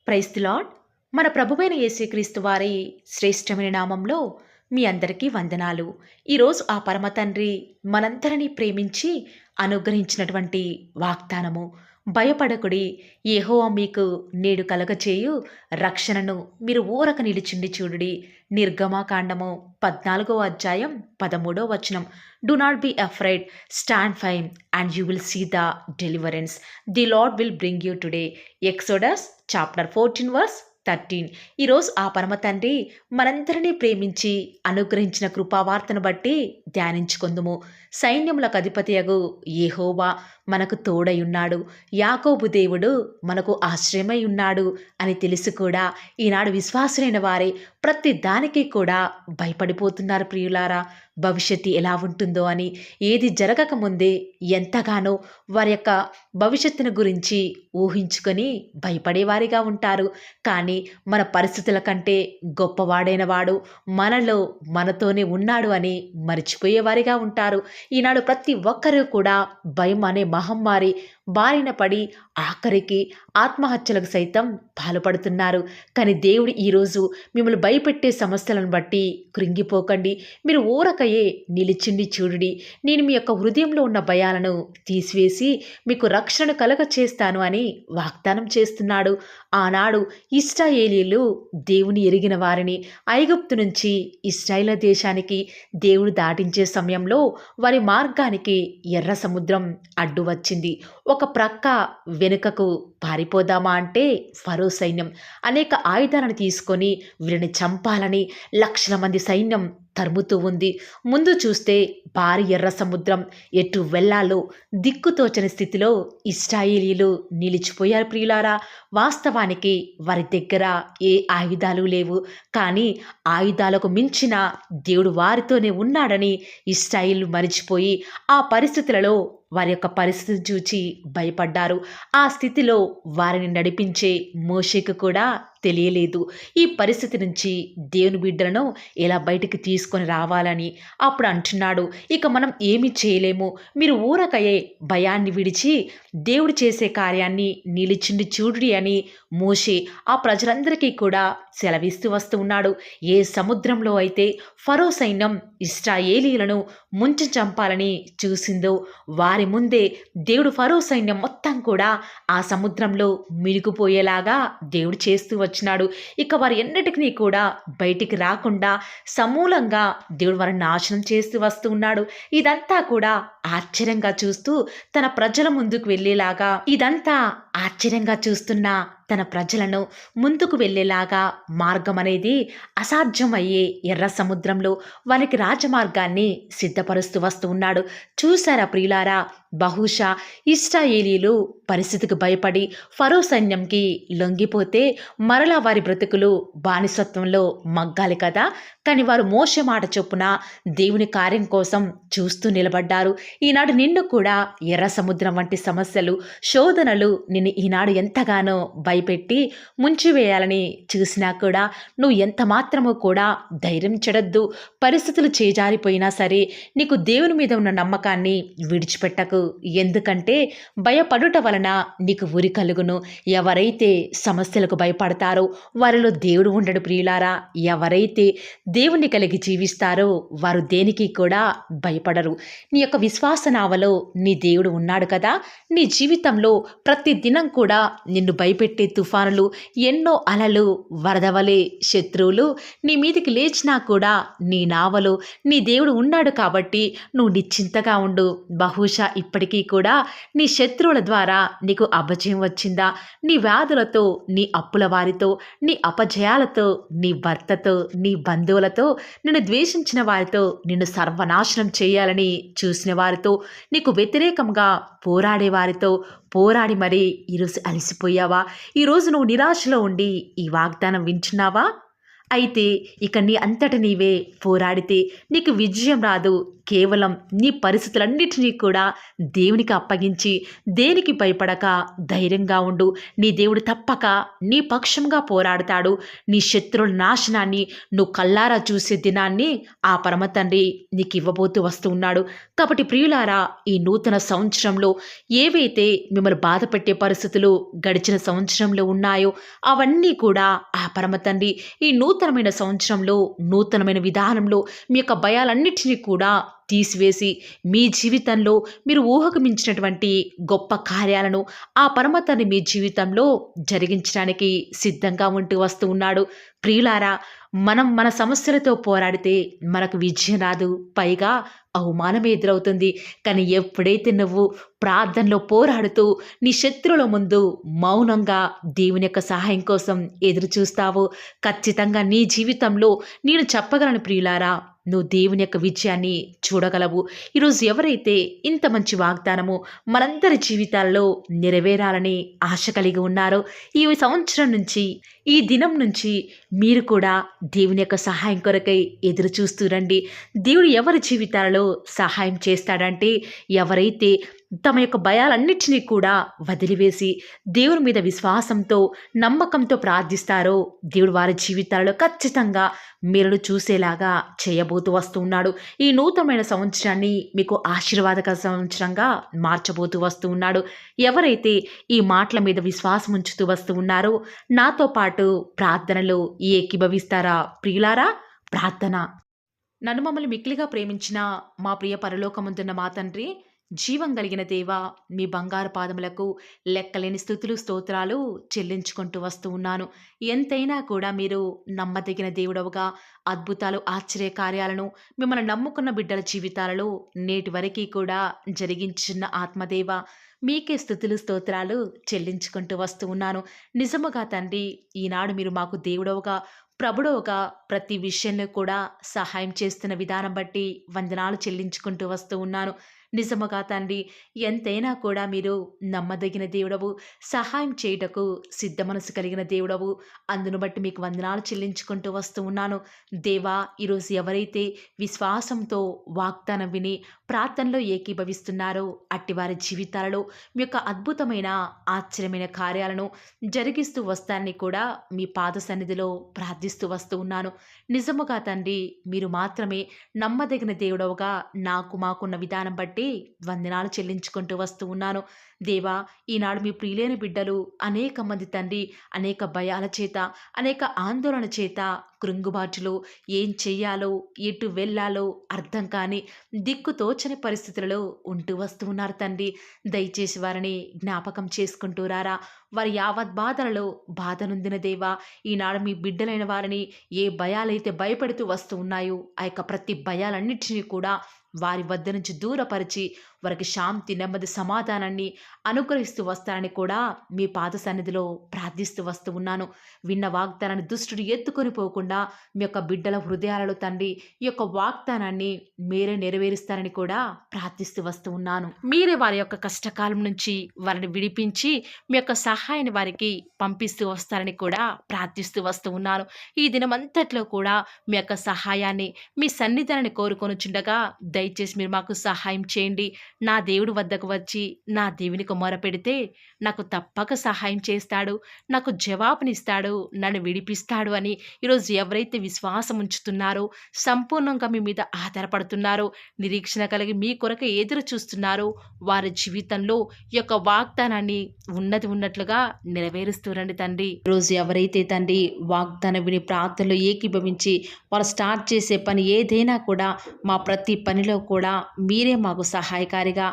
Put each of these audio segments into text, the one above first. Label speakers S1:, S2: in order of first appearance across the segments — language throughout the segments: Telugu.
S1: Praise the lord. మన ప్రభువైన యేసుక్రీస్తు వారి శ్రేష్టమైన నామంలో మీ అందరికీ వందనాలు. ఈరోజు ఆ పరమ తండ్రి మనందరినీ ప్రేమించి అనుగ్రహించినటువంటి వాగ్దానము, భయపడకుడి, యెహోవా మీకు నేడు కలగచేయు రక్షణను మీరు ఊరక నిలిచిండి చూడుడి. నిర్గమాకాండము 14వ అధ్యాయం 13వ వచనం. Do not be afraid, stand firm and you will see the deliverance the Lord will bring you today. Exodus chapter 14 verse 13. ఈరోజు ఆ పరమ తండ్రి మనందరినీ ప్రేమించి అనుగ్రహించిన కృపావార్తను బట్టి ధ్యానించుకుందుము. సైన్యములకు అధిపతియగు యెహోవా మనకు తోడై ఉన్నాడు, యాకోబు దేవుడు మనకు ఆశ్రయమై ఉన్నాడు అని తెలిసి కూడా ఈనాడు విశ్వాసులైన వారే ప్రతి దానికి కూడా భయపడిపోతున్నారు ప్రియులారా. భవిష్యత్తు ఎలా ఉంటుందో అని, ఏది జరగక ముందే ఎంతగానో వారి యొక్క భవిష్యత్తును గురించి ఊహించుకొని భయపడేవారిగా ఉంటారు. కానీ మన పరిస్థితుల కంటే గొప్పవాడైన వాడు మనలో మనతోనే ఉన్నాడు అని మర్చిపోయేవారిగా ఉంటారు. ఈనాడు ప్రతి ఒక్కరూ కూడా భయం అనే మహమ్మారి బారిన పడి ఆఖరికి ఆత్మహత్యలకు సైతం పాల్పడుతున్నారు. కానీ దేవుడు ఈరోజు మిమ్మల్ని భయపెట్టే సమస్యలను బట్టి కృంగిపోకండి, మీరు ఊరకయే నిలిచిండి చూడుడి. నేను మీ యొక్క హృదయంలో ఉన్న భయాలను తీసివేసి మీకు రక్షణ కలగ చేస్తాను అని వాగ్దానం చేస్తున్నాడు. ఆనాడు ఇశ్రాయేలీయులు దేవుని ఎరిగిన వారిని ఐగుప్తు నుంచి ఇశ్రాయేలు దేశానికి దేవుడు దాటించే సమయంలో వారి మార్గానికి ఎర్ర సముద్రం అడ్డు వచ్చింది. ఒక ప్రక్క వెనుకకు పారిపోదామా అంటే ఫరో సైన్యం అనేక ఆయుధాలను తీసుకొని వీరిని చంపాలని లక్షల మంది సైన్యం తరుముతూ ఉంది. ముందు చూస్తే భారీ ఎర్ర సముద్రం, ఎటు వెళ్లాలో దిక్కుతోచని స్థితిలో ఇశ్రాయేలీయులు నిలిచిపోయారు ప్రియులారా. వాస్తవానికి వారి దగ్గర ఏ ఆయుధాలు లేవు, కానీ ఆయుధాలకు మించిన దేవుడు వారితోనే ఉన్నాడని ఇశ్రాయేలు మరిచిపోయి ఆ పరిస్థితులలో వారి యొక్క పరిస్థితిని చూచి భయపడ్డారు. ఆ స్థితిలో వారిని నడిపించే మోషేకు కూడా తెలియలేదు ఈ పరిస్థితి నుంచి దేవుని బిడ్డలను ఎలా బయటికి తీసుకొని రావాలని. అప్పుడు అంటున్నాడు, ఇక మనం ఏమి చేయలేము, మీరు ఊరకయే భయాన్ని విడిచి దేవుడు చేసే కార్యాన్ని నిలిచిండి చూడుడి అని మోషే ఆ ప్రజలందరికీ కూడా సెలవిస్తూ వస్తూ ఉన్నాడు. ఏ సముద్రంలో అయితే ఫరో సైన్యం ఇశ్రాయేలీయులను ముంచి చంపాలని చూసిందో వారి ముందే దేవుడు ఫరో సైన్యం మొత్తం కూడా ఆ సముద్రంలో మిరిగిపోయేలాగా దేవుడు చేస్తూ వచ్చినాడు. ఇక వారి ఎన్నటికీ కూడా బయటికి రాకుండా సమూలంగా దేవుడు వారిని నాశనం చేస్తూ వస్తూ ఉన్నాడు. ఇదంతా కూడా ఆశ్చర్యంగా చూస్తూ తన ప్రజల ముందుకు వెళ్ళేలాగా, ఇదంతా ఆశ్చర్యంగా చూస్తున్న తన ప్రజలను ముందుకు వెళ్ళేలాగా మార్గం అనేది అసాధ్యమయ్యే ఎర్ర సముద్రంలో వారికి రాజమార్గాన్ని సిద్ధపరుస్తూ వస్తూ ఉన్నాడు. చూసారా ప్రియులారా, బహుశా ఇశ్రాయేలీయులు పరిస్థితికి భయపడి ఫరో సైన్యంకి లొంగిపోతే మరలా వారి బ్రతుకులు బానిసత్వంలో మగ్గాలి కదా. కానీ వారు మోషే మాట చొప్పున దేవుని కార్యం కోసం చూస్తూ నిలబడ్డారు. ఈనాడు నిన్ను కూడా ఎర్ర సముద్రం వంటి సమస్యలు, శోధనలు నిన్ను ఈనాడు ఎంతగానో భయపెట్టి ముంచివేయాలని చూసినా కూడా నువ్వు ఎంత మాత్రమూ కూడా ధైర్యం చెడొద్దు. పరిస్థితులు చేజారిపోయినా సరే నీకు దేవుని మీద ఉన్న నమ్మకాన్ని విడిచిపెట్టకు. ఎందుకంటే భయపడుట వలన నీకు ఉరి కలుగును. ఎవరైతే సమస్యలకు భయపడతారో వారిలో దేవుడు ఉండడు ప్రియులారా. ఎవరైతే దేవుణ్ణి కలిగి జీవిస్తారో వారు దేనికి కూడా భయపడరు. నీ యొక్క విశ్వాస నావలో నీ దేవుడు ఉన్నాడు కదా. నీ జీవితంలో ప్రతి దినం కూడా నిన్ను భయపెట్టే తుఫానులు, ఎన్నో అలలు, వరదవలే శత్రువులు నీ మీదికి లేచినా కూడా నీ నావలో నీ దేవుడు ఉన్నాడు కాబట్టి నువ్వు నిశ్చింతగా ఉండు. బహుశా ఇప్పటికీ కూడా నీ శత్రువుల ద్వారా నీకు అపజయం వచ్చిందా? నీ వ్యాధులతో, నీ అప్పుల వారితో, నీ అపజయాలతో, నీ భర్తతో, నీ బంధువులతో, నిన్ను ద్వేషించిన వారితో, నిన్ను సర్వనాశనం చేయాలని చూసిన వారితో, నీకు వ్యతిరేకంగా పోరాడే వారితో పోరాడి మరీ ఈరోజు అలసిపోయావా? ఈరోజు నువ్వు నిరాశలో ఉండి ఈ వాగ్దానం వింటున్నావా? అయితే ఇక నీ అంతట నీవే పోరాడితే నీకు విజయం రాదు. కేవలం నీ పరిస్థితులన్నిటినీ కూడా దేవునికి అప్పగించి దేనికి భయపడక ధైర్యంగా ఉండు. నీ దేవుడు తప్పక నీ పక్షంగా పోరాడతాడు. నీ శత్రువుల నాశనాన్ని నువ్వు కల్లారా చూసే దినాన్ని ఆ పరమ తండ్రి నీకు ఇవ్వబోతూ వస్తూ ఉన్నాడు. కాబట్టి ప్రియులారా, ఈ నూతన సంవత్సరంలో ఏవైతే మిమ్మల్ని బాధపెట్టే పరిస్థితులు గడిచిన సంవత్సరంలో ఉన్నాయో అవన్నీ కూడా ఆ పరమ తండ్రి ఈ నూతనమైన సంవత్సరంలో నూతనమైన విధానంలో మీ యొక్క భయాలన్నిటినీ కూడా తీసివేసి మీ జీవితంలో మీరు ఊహకు మించినటువంటి గొప్ప కార్యాలను ఆ పరమ తండ్రి మీ జీవితంలో జరిగించడానికి సిద్ధంగా ఉంటూ వస్తూ ఉన్నాడు. ప్రియులారా, మనం మన సమస్యలతో పోరాడితే మనకు విజయం రాదు, పైగా అవమానం ఎదురవుతుంది. కానీ ఎప్పుడైతే నువ్వు ప్రార్థనలో పోరాడుతూ నీ శత్రువుల ముందు మౌనంగా దేవుని యొక్క సహాయం కోసం ఎదురు చూస్తావో ఖచ్చితంగా నీ జీవితంలో నేను చెప్పగలను ప్రియులారా, నువ్వు దేవుని యొక్క విజయాన్ని చూడగలవు. ఈరోజు ఎవరైతే ఇంత మంచి వాగ్దానము మనందరి జీవితాల్లో నెరవేరాలని ఆశ కలిగి ఉన్నారో, ఈ సంవత్సరం నుంచి ఈ దినం నుంచి మీరు కూడా దేవుని యొక్క సహాయం కొరకై ఎదురు చూస్తూ రండి. దేవుడు ఎవరి జీవితాలలో సహాయం చేస్తాడంటే, ఎవరైతే తమ యొక్క భయాలన్నిటినీ కూడా వదిలివేసి దేవుని మీద విశ్వాసంతో నమ్మకంతో ప్రార్థిస్తారో దేవుడు వారి జీవితాలలో ఖచ్చితంగా మేలును చూసేలాగా చేయబోతూ వస్తూ ఉన్నాడు. ఈ నూతనమైన సంవత్సరాన్ని మీకు ఆశీర్వాదక సంవత్సరంగా మార్చబోతూ వస్తూ ఉన్నాడు. ఎవరైతే ఈ మాటల మీద విశ్వాసం ఉంచుతూ వస్తూ ఉన్నారో నాతో పాటు ప్రార్థనలో ఏకీభవిస్తారా ప్రియులారా? ప్రార్థన. నన్ను మమ్మల్ని మిక్కిలిగా ప్రేమించిన మా ప్రియ పరలోకమందున్న మా తండ్రి, జీవం కలిగిన దేవా, మీ బంగారు పాదములకు లెక్కలేని స్తుతులు స్తోత్రాలు చెల్లించుకుంటూ వస్తూ ఉన్నాను. ఎంతైనా కూడా మీరు నమ్మదగిన దేవుడవుగా అద్భుతాలు ఆశ్చర్య కార్యాలను మిమ్మల్ని నమ్ముకున్న బిడ్డల జీవితాలలో నేటి వరకు కూడా జరిగించిన ఆత్మదేవ, మీకే స్తుతులు స్తోత్రాలు చెల్లించుకుంటూ వస్తూ ఉన్నాను. నిజముగా తండ్రి, ఈనాడు మీరు మాకు దేవుడవుగా ప్రభుడవుగా ప్రతి విషయంలో కూడా సహాయం చేస్తున్న విధానం బట్టి వందనాలు చెల్లించుకుంటూ వస్తూ ఉన్నాను. నిజముగా తండ్రి, ఎంతైనా కూడా మీరు నమ్మదగిన దేవుడవు, సహాయం చేయుటకు సిద్ధ మనసు కలిగిన దేవుడవు. అందును బట్టి మీకు వందనాలు చెల్లించుకుంటూ వస్తూ ఉన్నాను. దేవా, ఈరోజు ఎవరైతే విశ్వాసంతో వాగ్దానం విని ప్రార్థనలో ఏకీభవిస్తున్నారో అట్టి వారి జీవితాలలో మీ యొక్క అద్భుతమైన ఆశ్చర్యమైన కార్యాలను జరిగిస్తూ వస్తానని కూడా మీ పాద సన్నిధిలో ప్రార్థిస్తూ వస్తూ ఉన్నాను. నిజముగా తండ్రి, మీరు మాత్రమే నమ్మదగిన దేవుడవుగా నాకు మాకున్న విధానం బట్టి వందనాలు చెల్లించుకుంటూ వస్తూ ఉన్నాను. దేవా, ఈనాడు మీ ప్రియులైన బిడ్డలు అనేక మంది తండ్రి అనేక భయాల చేత, అనేక ఆందోళన చేత, కృంగుబాటులో ఏం చెయ్యాలో ఎటు వెళ్ళాలో అర్థం కాని దిక్కుతోచని పరిస్థితులలో ఉంటూ వస్తూ ఉన్నారు తండ్రి. దయచేసి వారిని జ్ఞాపకం చేసుకుంటూ రారా. వారి యావత్ బాధలలో బాధనుందిన దేవా, ఈనాడు మీ బిడ్డలైన వారిని ఏ భయాలైతే భయపడుతూ వస్తూ ఉన్నాయో ఆ యొక్క ప్రతి భయాలన్నింటినీ కూడా వారి వద్ద నుంచి దూరపరిచి వారికి శాంతి, నెమ్మది, సమాధానాన్ని అనుగ్రహిస్తూ వస్తారని కూడా మీ పాద సన్నిధిలో ప్రార్థిస్తూ వస్తూ ఉన్నాను. విన్న వాగ్దానాన్ని దుష్టుడు ఎత్తుకొని పోకుండా మీ యొక్క బిడ్డల హృదయాలలో తండ్రి ఈ యొక్క వాగ్దానాన్ని మీరే నెరవేరుస్తారని కూడా ప్రార్థిస్తూ వస్తూ ఉన్నాను. మీరే వారి యొక్క కష్టకాలం నుంచి వారిని విడిపించి మీ యొక్క సహాయాన్ని వారికి పంపిస్తూ వస్తారని కూడా ప్రార్థిస్తూ వస్తూ ఉన్నాను. ఈ దినమంతట్లో కూడా మీ యొక్క సహాయాన్ని, మీ సన్నిధానాన్ని కోరుకొనుచుండగా దయచేసి మీరు మాకు సహాయం చేయండి. నా దేవుడి వద్దకు వచ్చి నా దేవునికి మొరపెడితే నాకు తప్పక సహాయం చేస్తాడు, నాకు జవాబునిస్తాడు, నన్ను విడిపిస్తాడు అని ఈరోజు ఎవరైతే విశ్వాసం ఉంచుతున్నారో, సంపూర్ణంగా మీ మీద ఆధారపడుతున్నారో, నిరీక్షణ కలిగి మీ కొరకు ఎదురు చూస్తున్నారో వారి జీవితంలో ఈ యొక్క వాగ్దానాన్ని ఉన్నది ఉన్నట్లుగా నెరవేరుస్తూరండి తండ్రి. ఈరోజు ఎవరైతే తండ్రి వాగ్దానం విని ప్రార్థనలో ఏకీభవించి వారు స్టార్ట్ చేసే పని ఏదైనా కూడా మా ప్రతి పనిలో కూడా మీరే మాకు సహాయకారిగా,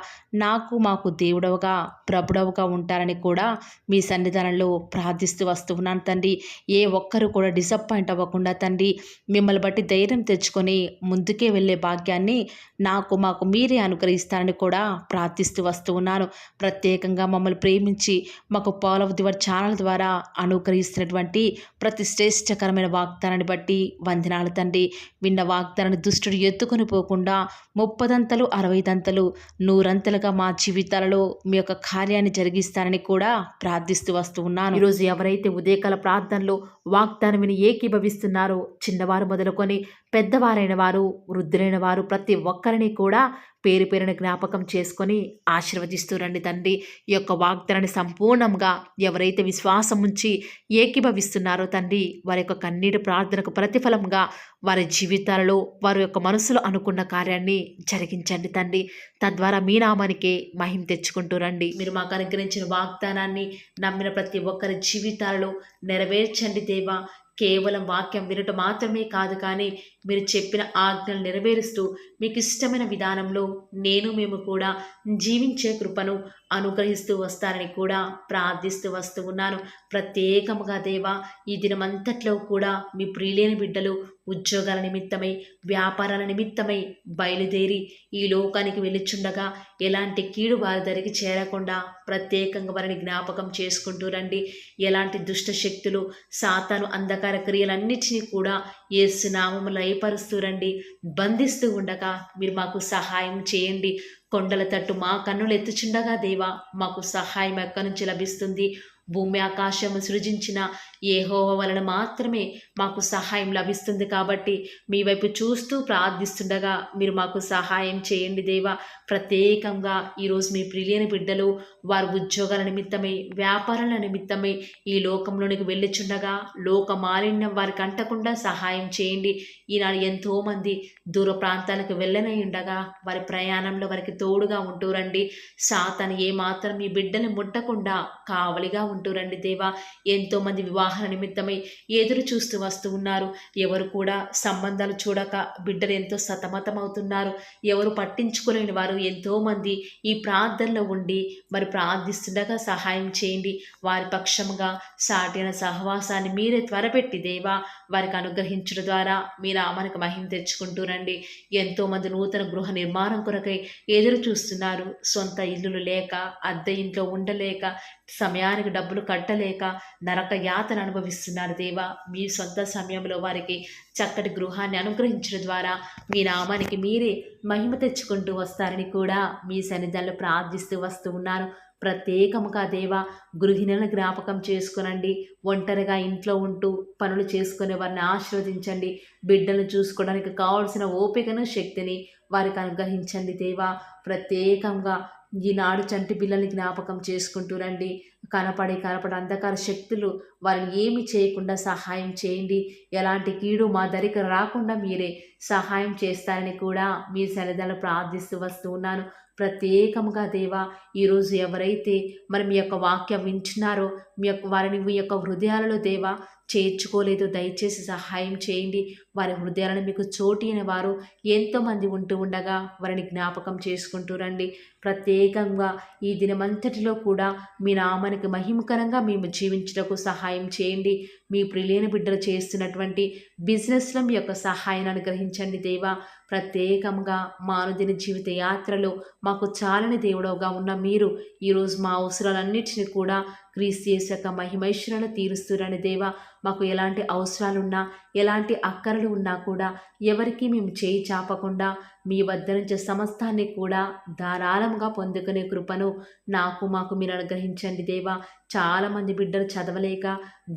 S1: నాకు మాకు దేవుడవుగా ప్రభుడవుగా ఉంటారని కూడా మీ సన్నిధానంలో ప్రార్థిస్తూ వస్తూ ఉన్నాను తండ్రి. ఏ ఒక్కరు కూడా డిసప్పాయింట్ అవ్వకుండా తండ్రి మిమ్మల్ని బట్టి ధైర్యం తెచ్చుకొని ముందుకే వెళ్ళే భాగ్యాన్ని నాకు మాకు మీరే అనుగ్రహిస్తారని కూడా ప్రార్థిస్తూ వస్తూ ఉన్నాను. ప్రత్యేకంగా మమ్మల్ని ప్రేమించి మాకు Paul of the word channel ద్వారా అనుగ్రహిస్తున్నటువంటి ప్రతి శ్రేష్టకరమైన వాగ్దానాన్ని బట్టి వందనాలు తండ్రి. విన్న వాగ్దానాన్ని దుష్టుడు ఎత్తుకొని పోకుండా ముప్పదంతలు, అరవైదంతలు, నూరంతలుగా మా జీవితాలలో మీ యొక్క కార్యాన్ని జరిగిస్తారని కూడా ప్రార్థిస్తూ వస్తూ ఉన్నాను. ఈరోజు ఎవరైతే ఉదయకాల ప్రార్థనలో వాగ్దానం విని ఏకీభవిస్తున్నారో, చిన్నవారు మొదలుకొని పెద్దవారైన వారు, వృద్ధులైన వారు ప్రతి ఒక్కరిని కూడా పేరు పేరున జ్ఞాపకం చేసుకొని ఆశీర్వదిస్తూ రండి తండ్రి. ఈ యొక్క వాగ్దానాన్ని సంపూర్ణంగా ఎవరైతే విశ్వాసం ఉంచి ఏకీభవిస్తున్నారో తండ్రి, వారి యొక్క కన్నీటి ప్రార్థనకు ప్రతిఫలంగా వారి జీవితాలలో వారి యొక్క మనసులో అనుకున్న కార్యాన్ని జరిగించండి తండ్రి. తద్వారా మీ నామానికే మహిమ తెచ్చుకుంటూ రండి. మీరు మాకు అనుగ్రహించిన వాగ్దానాన్ని నమ్మిన ప్రతి ఒక్కరి జీవితాలలో నెరవేర్చండి దేవా. కేవలం వాక్యం వినటం మాత్రమే కాదు, కానీ మీరు చెప్పిన ఆజ్ఞలు నెరవేరుస్తూ మీకు ఇష్టమైన విధానంలో మేము కూడా జీవించే కృపను అనుగ్రహిస్తూ వస్తారని కూడా ప్రార్థిస్తూ వస్తూ ఉన్నాను. ప్రత్యేకముగా దేవా, ఈ దినమంతట్లో కూడా మీ ప్రియులైన బిడ్డలు ఉద్యోగాల నిమిత్తమై, వ్యాపారాల నిమిత్తమై బయలుదేరి ఈ లోకానికి వెళ్ళిచుండగా ఎలాంటి కీడు వారి దరికి చేరకుండా ప్రత్యేకంగా వారిని జ్ఞాపకం చేసుకుంటూ రండి. ఎలాంటి దుష్ట శక్తులు, సాతాను అంధకార క్రియలన్నిటినీ కూడా యేసు నామములో లయపరుస్తూ రండి. బంధిస్తూ ఉండగా మీరు మాకు సహాయం చేయండి. కొండల తట్టు మా కన్నులు ఎత్తుచుండగా దేవా, మాకు సహాయం ఎక్కడి నుంచి లభిస్తుంది? భూమి ఆకాశము సృజించిన యెహోవా వలన మాత్రమే మాకు సహాయం లభిస్తుంది. కాబట్టి మీ వైపు చూస్తూ ప్రార్థిస్తుండగా మీరు మాకు సహాయం చేయండి దేవా. ప్రత్యేకంగా ఈరోజు మీ ప్రియులైన బిడ్డలు వారి ఉద్యోగాల నిమిత్తమై, వ్యాపారాల నిమిత్తమై ఈ లోకంలోనికి వెళ్ళుచుండగా లోక మాలిన్యం వారికి అంటకుండా సహాయం చేయండి. ఈనాడు ఎంతోమంది దూర ప్రాంతాలకు వెళ్ళనై ఉండగా వారి ప్రయాణంలో వారికి తోడుగా ఉంటూ రండి. సాతాను ఏమాత్రం మీ బిడ్డని ముట్టకుండా కావలిగా ఉంటూ రండి దేవా. ఎంతోమంది వివాహాల నిమిత్తమై ఎదురు చూస్తూ వస్తూ ఉన్నారు. ఎవరు కూడా సంబంధాలు చూడక బిడ్డలు ఎంతో సతమతమవుతున్నారు. ఎవరు పట్టించుకోలేని వారు ఎంతోమంది ఈ ప్రార్థనలో ఉండి మరి ప్రార్థిస్తుండగా సహాయం చేయండి. వారి పక్షముగా సాటిన సహవాసాన్ని మీరే త్వరపెట్టి దేవా వారికి అనుగ్రహించడం ద్వారా మీ నామానికి మహిమ తెచ్చుకుంటూ రండి. ఎంతోమంది నూతన గృహ నిర్మాణం కొరకై ఎదురు చూస్తున్నారు. సొంత ఇల్లులు లేక, అద్దె ఇంట్లో ఉండలేక, సమయానికి డబ్బులు కట్టలేక నరక యాతన అనుభవిస్తున్నారు దేవా. మీ సొంత సమయంలో వారికి చక్కటి గృహాన్ని అనుగ్రహించడం ద్వారా మీ నామానికి మీరే మహిమ తెచ్చుకుంటూ వస్తారని కూడా మీ సన్నిధానంలో ప్రార్థిస్తూ వస్తూ ఉన్నాను. ప్రత్యేకముగా దేవా, గృహిణులను జ్ఞాపకం చేసుకునండి. ఒంటరిగా ఇంట్లో ఉంటూ పనులు చేసుకునే వారిని ఆశీర్వదించండి. బిడ్డలను చూసుకోవడానికి కావాల్సిన ఓపికను, శక్తిని వారికి అనుగ్రహించండి దేవా. ప్రత్యేకంగా ఈనాడు చంటి పిల్లల్ని జ్ఞాపకం చేసుకుంటూ రండి. కనపడి అంధకార శక్తులు వారిని ఏమి చేయకుండా సహాయం చేయండి. ఎలాంటి కీడు మా దరికి రాకుండా మీరే సహాయం చేస్తారని కూడా మీ సన్నిధానంలో ప్రార్థిస్తూ వస్తూ ఉన్నాను. ప్రత్యేకముగా దేవా, ఈరోజు ఎవరైతే మరి మీ యొక్క వాక్యం వింటున్నారో వారిని మీ యొక్క హృదయాలలో దేవా చేర్చుకోలేదు, దయచేసి సహాయం చేయండి. వారి హృదయాలను మీకు చోటిన వారు ఎంతోమంది ఉంటూ ఉండగా వారిని జ్ఞాపకం చేసుకుంటూ రండి. ప్రత్యేకంగా ఈ దినమంతటిలో కూడా మీ నామానికి మహిమకరంగా మేము జీవించడానికి సహాయం చేయండి. మీ ప్రియులైన బిడ్డలు చేస్తున్నటువంటి బిజినెస్లో మీ యొక్క సహాయాన్ని అనుగ్రహించండి దేవా. ప్రత్యేకంగా మా అనుదిన జీవిత యాత్రలో మాకు చాలని దేవుడవుగా ఉన్న మీరు ఈరోజు మా అవసరాలన్నిటిని కూడా క్రీస్తు యేసు యొక్క మహిమైశ్వరాలు తీరుస్తురని దేవా. మాకు ఎలాంటి అవసరాలున్నా, ఎలాంటి అక్కరలు ఉన్నా కూడా ఎవరికి మేము చేయి చాపకుండా మీ వద్ద నుంచి సమస్తాన్ని కూడా ధారాళంగా పొందుకునే కృపను మాకు మీరు అనుగ్రహించండి దేవా. చాలామంది బిడ్డలు చదవలేక,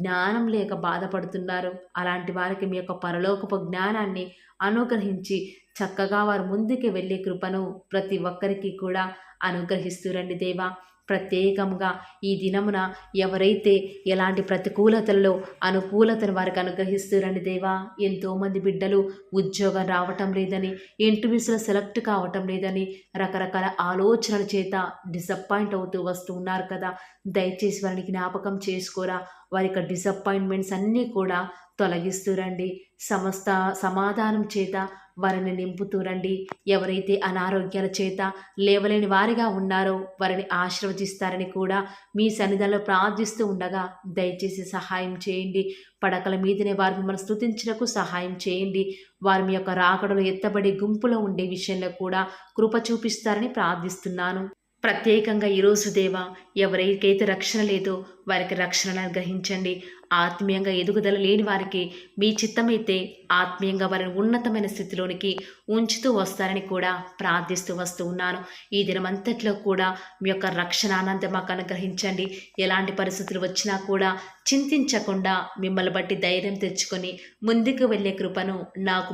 S1: జ్ఞానం లేక బాధపడుతున్నారు. అలాంటి వారికి మీ యొక్క పరలోకపు జ్ఞానాన్ని అనుగ్రహించి చక్కగా వారు ముందుకు వెళ్ళే కృపను ప్రతి ఒక్కరికి కూడా అనుగ్రహిస్తురండి దేవా. ప్రత్యేకంగా ఈ దినమున ఎవరైతే ఎలాంటి ప్రతికూలతలలో అనుకూలతను వారికి అనుగ్రహిస్తురండి దేవా. ఎంతోమంది బిడ్డలు ఉద్యోగం రావటం లేదని, ఇంటర్వ్యూస్లో సెలెక్ట్ కావటం లేదని రకరకాల ఆలోచనల చేత డిసప్పాయింట్ అవుతూ వస్తూ ఉన్నారు కదా. దయచేసి వారిని జ్ఞాపకం చేసుకోరా. వారి యొక్క డిసప్పాయింట్మెంట్స్ అన్నీ కూడా తొలగిస్తూరండి. సమస్త సమాధానం చేత వారిని నింపుతూరండి. ఎవరైతే అనారోగ్యాల చేత లేవలేని వారిగా ఉన్నారో వారిని ఆశీర్వదిస్తారని కూడా మీ సన్నిధానంలో ప్రార్థిస్తూ ఉండగా దయచేసి సహాయం చేయండి. పడకల మీదనే వారు మిమ్మల్ని స్తుతించుటకు సహాయం చేయండి. వారి మీ యొక్క రాకడలో ఎత్తబడి గుంపులో ఉండే విషయంలో కూడా కృప చూపిస్తారని ప్రార్థిస్తున్నాను. ప్రత్యేకంగా ఈరోజు దేవా, ఎవరికైతే రక్షణ లేదో వారికి రక్షణను అనుగ్రహించండి. ఆత్మీయంగా ఎదుగుదల లేని వారికి మీ చిత్తమైతే ఆత్మీయంగా వారిని ఉన్నతమైన స్థితిలోనికి ఉంచుతూ వస్తారని కూడా ప్రార్థిస్తూ వస్తూ ఉన్నాను. ఈ దినమంతట్లో కూడా మీ యొక్క రక్షణ ఆనందం మాకు అనుగ్రహించండి. ఎలాంటి పరిస్థితులు వచ్చినా కూడా చింతించకుండా మిమ్మల్ని బట్టి ధైర్యం తెచ్చుకొని ముందుకు వెళ్ళే కృపను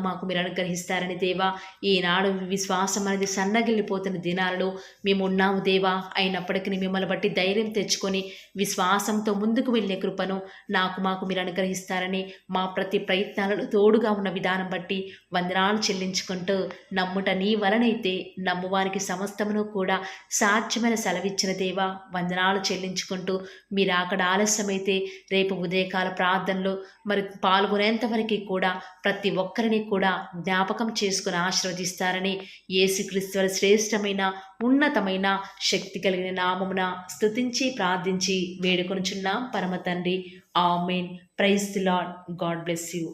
S1: మాకు మీరు అనుగ్రహిస్తారని దేవా, ఈనాడు విశ్వాసం అనేది సన్నగిల్లిపోతున్న దినాలలో మేము ఉన్నాము దేవా. అయినప్పటికీ మిమ్మల్ని బట్టి ధైర్యం తెచ్చుకొని విశ్వాసంతో ముందుకు వెళ్ళే కృపను మాకు మీరు అనుగ్రహిస్తారని మా ప్రతి ప్రయత్నాలను తోడుగా ఉన్న విధానం బట్టి వందనాలు చెల్లించుకుంటూ, నమ్ముట నీ వలనైతే నమ్మువానికి సమస్తమును కూడా సాధ్యమైన సెలవిచ్చిన దేవా వందనాలు చెల్లించుకుంటూ, మీరు అక్కడ ఆలస్యమైతే రేపు ఉదయకాల ప్రార్థనలో మరి పాల్గొనేంతవరకు కూడా ప్రతి ఒక్కరిని కూడా జ్ఞాపకం చేసుకుని ఆశీర్వదిస్తారని యేసుక్రీస్తు వారి శ్రేష్టమైన ఉన్నతమైన శక్తి కలిగిన నామమున స్తుతించి ప్రార్థించి వేడుకొనుచున్నాం పరమ తండ్రి. Amen. Praise the Lord. God bless you.